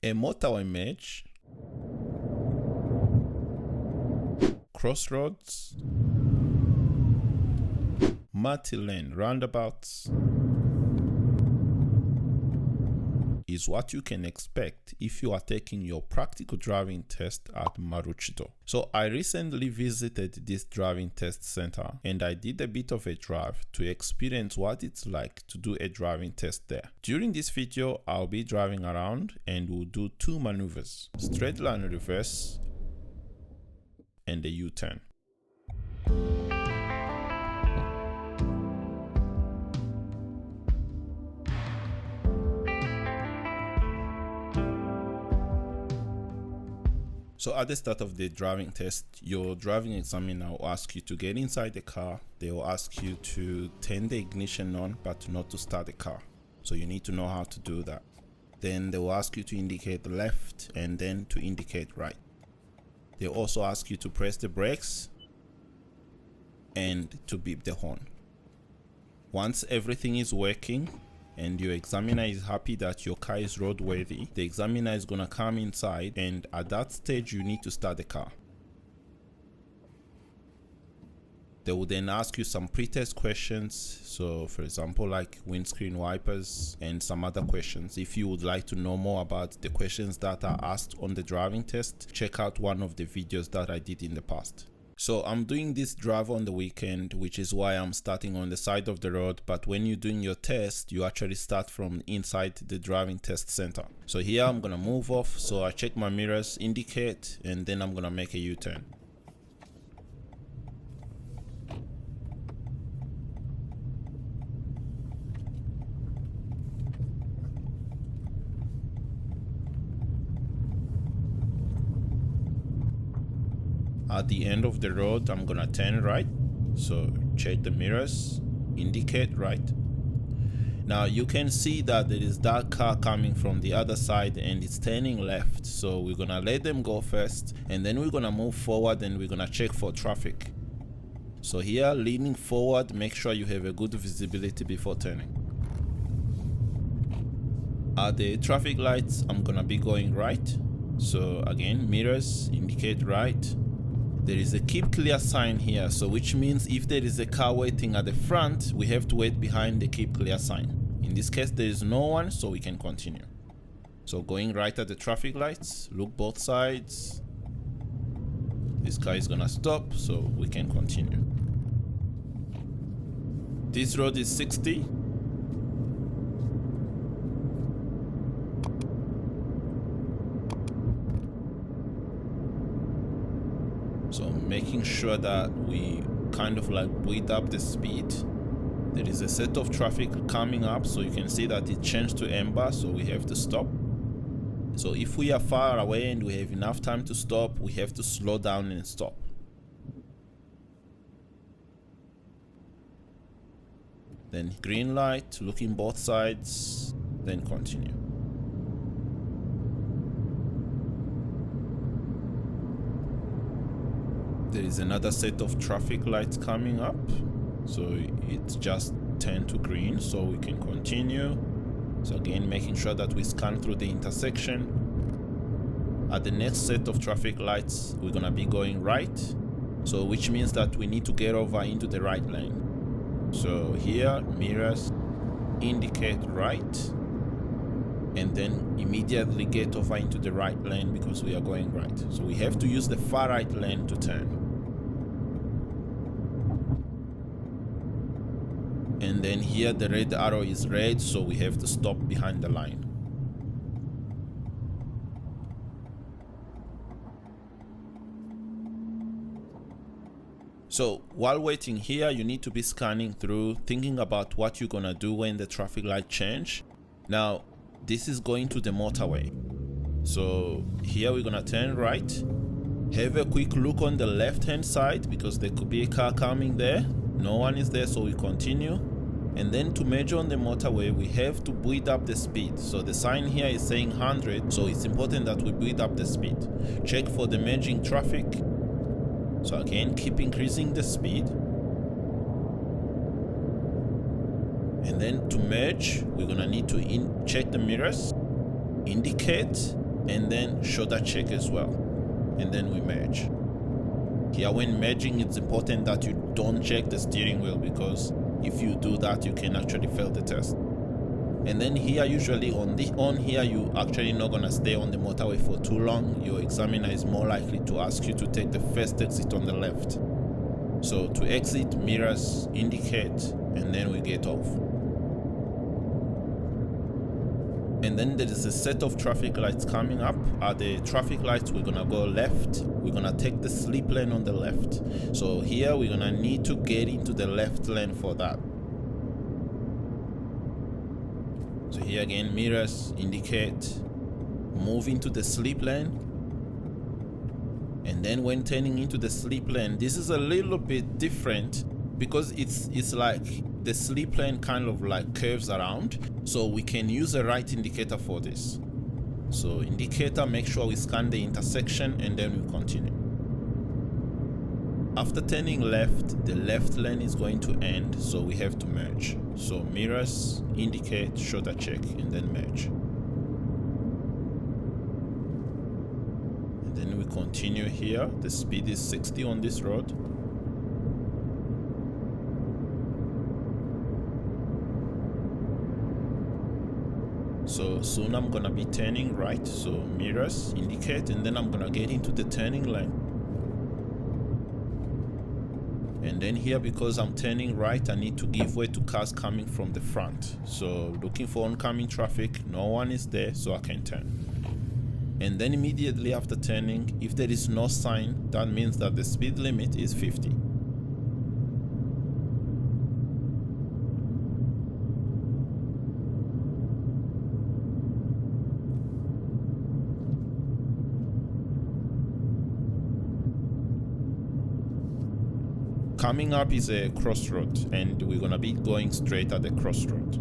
A motorway merge, crossroads, multi-lane roundabouts is what you can expect if you are taking your practical driving test at Maroochydore. So I recently visited this driving test center and I did a bit of a drive to experience what it's like to do a driving test there. During this video, I'll be driving around and we'll do two maneuvers: straight line reverse and a U-turn. So at the start of the driving test, your driving examiner will ask you to get inside the car. They will ask you to turn the ignition on but not to start the car. So you need to know how to do that. Then they will ask you to indicate left and then to indicate right. They also ask you to press the brakes and to beep the horn. Once everything is working and your examiner is happy that your car is roadworthy, the examiner is gonna come inside, and at that stage you need to start the car. They will then ask you some pre-test questions, so for example like windscreen wipers and some other questions. If you would like to know more about the questions that are asked on the driving test, check out one of the videos that I did in the past. So I'm doing this drive on the weekend, which is why I'm starting on the side of the road. But when you're doing your test, you actually start from inside the driving test center. So here I'm gonna move off. So I check my mirrors, indicate, and then I'm gonna make a U-turn. At the end of the road, I'm gonna turn right. So check the mirrors, indicate right. Now you can see that there is that car coming from the other side and it's turning left. So we're gonna let them go first and then we're gonna move forward and we're gonna check for traffic. So here, leaning forward, make sure you have a good visibility before turning. At the traffic lights, I'm gonna be going right. So again, mirrors, indicate right. There is a keep clear sign here, so which means if there is a car waiting at the front, we have to wait behind the keep clear sign. In this case, there is no one, so we can continue. So going right at the traffic lights, look both sides. This car is gonna stop, so we can continue. This road is 60. So making sure that we kind of like build up the speed. There is a set of traffic coming up, so you can see that it changed to amber, so we have to stop. So if we are far away and we have enough time to stop, we have to slow down and stop. Then green light, looking both sides, then continue. There is another set of traffic lights coming up, so it's just turned to green, so we can continue. So again, making sure that we scan through the intersection. At the next set of traffic lights, we're gonna be going right, so which means that we need to get over into the right lane. So here, mirrors, indicate right, and then immediately get over into the right lane because we are going right. So we have to use the far right lane to turn. And then here the red arrow is red, so we have to stop behind the line. So while waiting here, you need to be scanning through, thinking about what you're gonna do when the traffic light change. Now, this is going to the motorway. So here we're gonna turn right. Have a quick look on the left hand side because there could be a car coming there. No one is there, so we continue. And then to merge on the motorway, we have to build up the speed. So the sign here is saying 100, so it's important that we build up the speed. Check for the merging traffic. So again, keep increasing the speed. And then to merge, we're gonna need to check the mirrors, indicate, and then shoulder check as well, and then we merge. Here when merging, it's important that you don't check the steering wheel, because if you do that you can actually fail the test. And then here, usually on here, you actually not gonna stay on the motorway for too long. Your examiner is more likely to ask you to take the first exit on the left. So to exit, mirrors, indicate, and then we get off. And then there is a set of traffic lights coming up. At the traffic lights, we're gonna go left. We're gonna take the slip lane on the left. So here we're gonna need to get into the left lane for that. So here again, mirrors, indicate, move into the slip lane. And then when turning into the slip lane, this is a little bit different because it's like the slip lane kind of like curves around. So we can use a right indicator for this. So indicator, make sure we scan the intersection and then we continue. After turning left, the left lane is going to end, so we have to merge. So mirrors, indicate, shoulder check, and then merge. And then we continue here. The speed is 60 on this road. So soon I'm gonna be turning right, so mirrors, indicate, and then I'm gonna get into the turning lane. And then here, because I'm turning right, I need to give way to cars coming from the front. So looking for oncoming traffic, no one is there, so I can turn. And then immediately after turning, if there is no sign, that means that the speed limit is 50. Coming up is a crossroad, and we're gonna be going straight at the crossroad.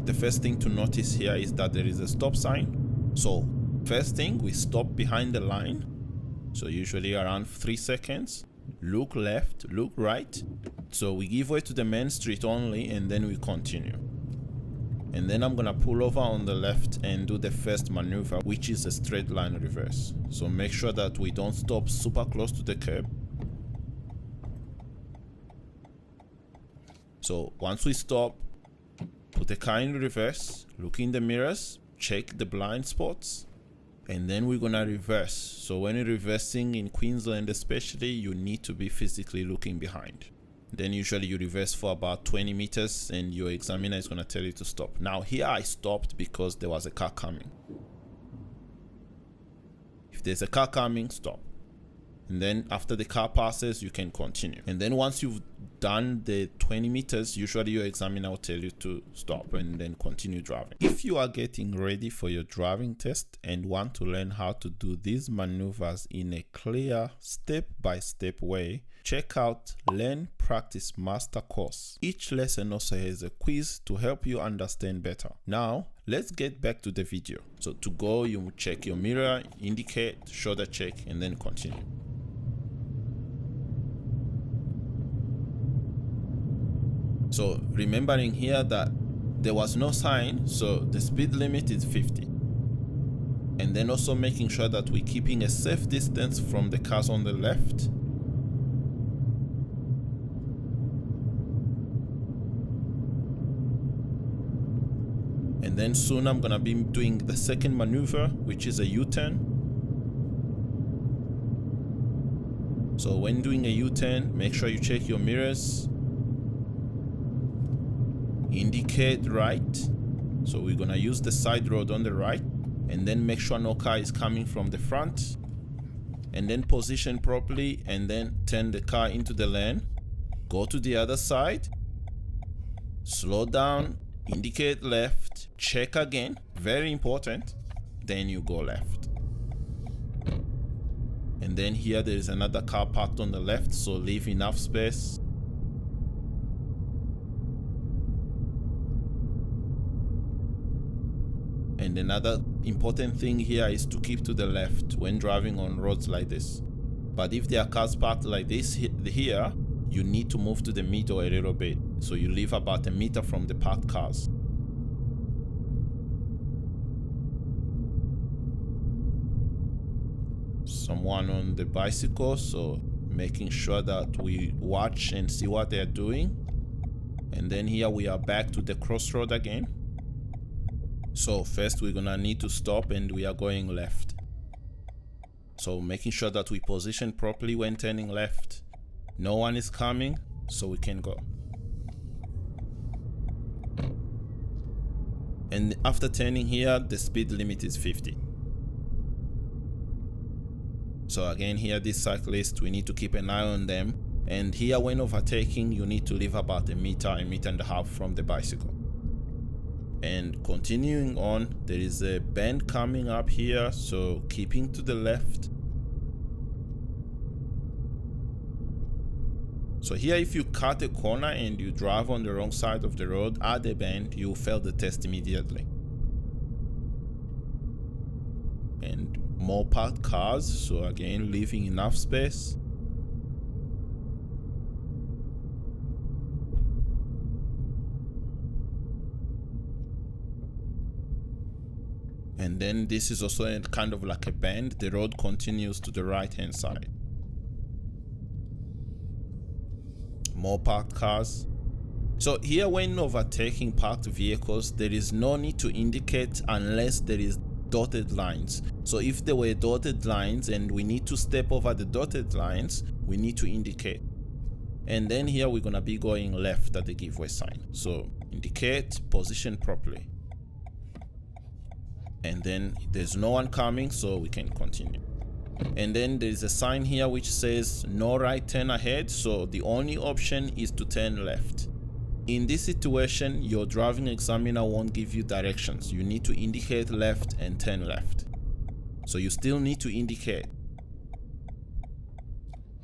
The first thing to notice here is that there is a stop sign. So first thing, we stop behind the line. So usually around 3 seconds. Look left, look right. So we give way to the main street only, and then we continue. And then I'm gonna pull over on the left and do the first maneuver, which is a straight line reverse. So make sure that we don't stop super close to the curb. So once we stop, put the car in reverse, look in the mirrors, check the blind spots, and then we're gonna reverse. So when you're reversing in Queensland especially, you need to be physically looking behind. Then usually you reverse for about 20 meters and your examiner is gonna tell you to stop. Now here I stopped because there was a car coming. If there's a car coming, stop. And then after the car passes, you can continue. And then once you've done the 20 meters, usually your examiner will tell you to stop and then continue driving. If you are getting ready for your driving test and want to learn how to do these maneuvers in a clear step-by-step way, check out Learn Practice Master course. Each lesson also has a quiz to help you understand better. Now, let's get back to the video. So to go, you check your mirror, indicate, shoulder check, and then continue. So remembering here that there was no sign, so the speed limit is 50. And then also making sure that we're keeping a safe distance from the cars on the left. And then soon I'm gonna be doing the second maneuver, which is a U-turn. So when doing a U-turn, make sure you check your mirrors. Indicate right. So we're gonna use the side road on the right, and then make sure no car is coming from the front, and then position properly, and then turn the car into the lane. Go to the other side, slow down, indicate left, check again, very important, then you go left. And then here there is another car parked on the left, so leave enough space. And another important thing here is to keep to the left when driving on roads like this. But if there are cars parked like this here, you need to move to the middle a little bit. So you leave about a meter from the parked cars. someone on the bicycle, so making sure that we watch and see what they're doing. And then here we are back to the crossroad again. So first we're gonna need to stop, and we are going left. So making sure that we position properly when turning left. No one is coming, so we can go. And after turning here, the speed limit is 50. So again, here this cyclist, we need to keep an eye on them. And here when overtaking, you need to leave about a meter and a half from the bicycle. And continuing on, there is a bend coming up here, so keeping to the left. So here, if you cut a corner and you drive on the wrong side of the road at the bend, you fail the test immediately. And more parked cars, so again, leaving enough space. And then this is also kind of like a bend. The road continues to the right hand side. More parked cars. So here, when overtaking parked vehicles, there is no need to indicate unless there is dotted lines. So if there were dotted lines and we need to step over the dotted lines, we need to indicate. And then here we're gonna be going left at the giveaway sign. So indicate, position properly. And then there's no one coming, so we can continue. And then there's a sign here which says no right turn ahead, so the only option is to turn left. In this situation, your driving examiner won't give you directions. You need to indicate left and turn left. So you still need to indicate.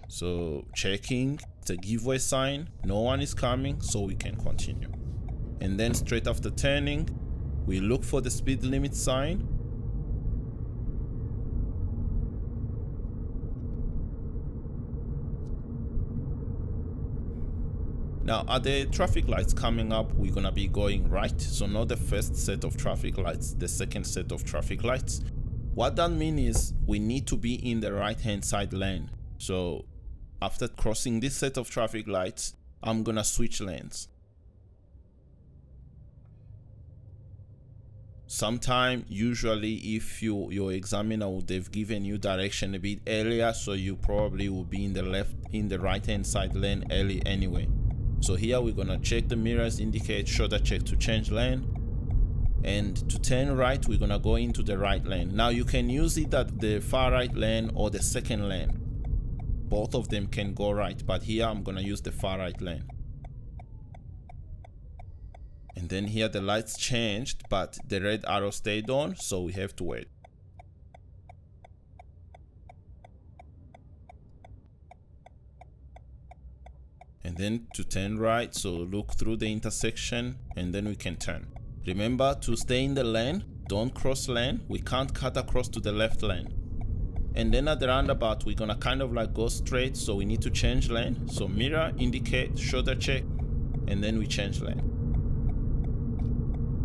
So checking, it's a giveaway sign, no one is coming, so we can continue. And then straight after turning, we look for the speed limit sign. Now at the traffic lights coming up, we're gonna be going right. So not the first set of traffic lights, the second set of traffic lights. What that means is we need to be in the right hand side lane. So after crossing this set of traffic lights, I'm gonna switch lanes. Sometime, usually if your examiner would have given you direction a bit earlier, so you probably will be in the right hand side lane early anyway. So here we're gonna check the mirrors, indicate shoulder check to change lane. And to turn right, we're gonna go into the right lane. Now you can use it at the far right lane or the second lane. Both of them can go right, but here I'm gonna use the far right lane. And then here the lights changed, but the red arrow stayed on, so we have to wait. And then to turn right, so look through the intersection and then we can turn. Remember to stay in the lane, don't cross lane. We can't cut across to the left lane. And then at the roundabout, we're gonna kind of like go straight, so we need to change lane. So mirror, indicate, shoulder check, and then we change lane.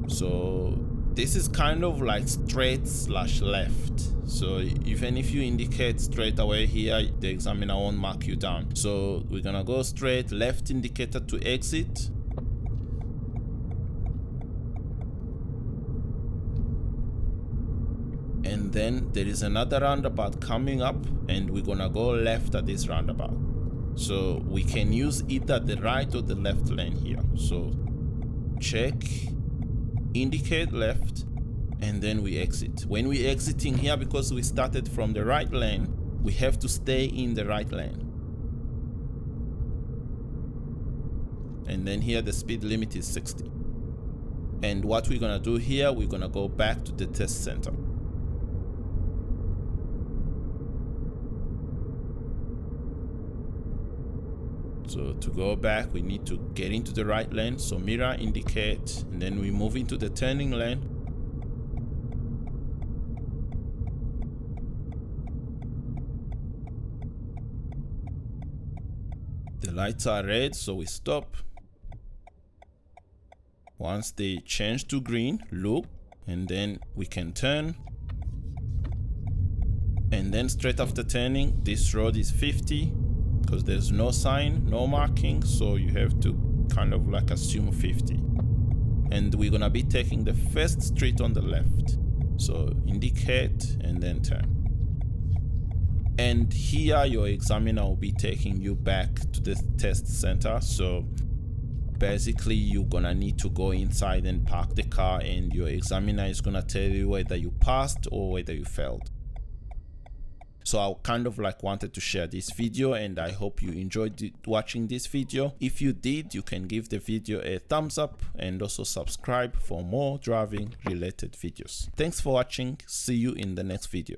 So this is kind of like straight / left. So even if you indicate straight away here, the examiner won't mark you down. So we're gonna go straight, left indicator to exit. And then there is another roundabout coming up, and we're gonna go left at this roundabout. So we can use either the right or the left lane here. So check, indicate left, and then we exit. When we exiting here, because we started from the right lane, we have to stay in the right lane. And then here the speed limit is 60. And what we're gonna do here, we're gonna go back to the test center. So to go back, we need to get into the right lane. So mirror, indicate, and then we move into the turning lane. The lights are red, so we stop. Once they change to green, look, and then we can turn. And then straight after turning, this road is 50 because there's no sign, no marking, so you have to kind of like assume 50. And we're gonna be taking the first street on the left, so indicate and then turn. And here your examiner will be taking you back to the test center. So basically you're gonna need to go inside and park the car, and your examiner is gonna tell you whether you passed or whether you failed. So I kind of like wanted to share this video, and I hope you enjoyed watching this video. If you did, you can give the video a thumbs up and also subscribe for more driving related videos. Thanks for watching. See you in the next video.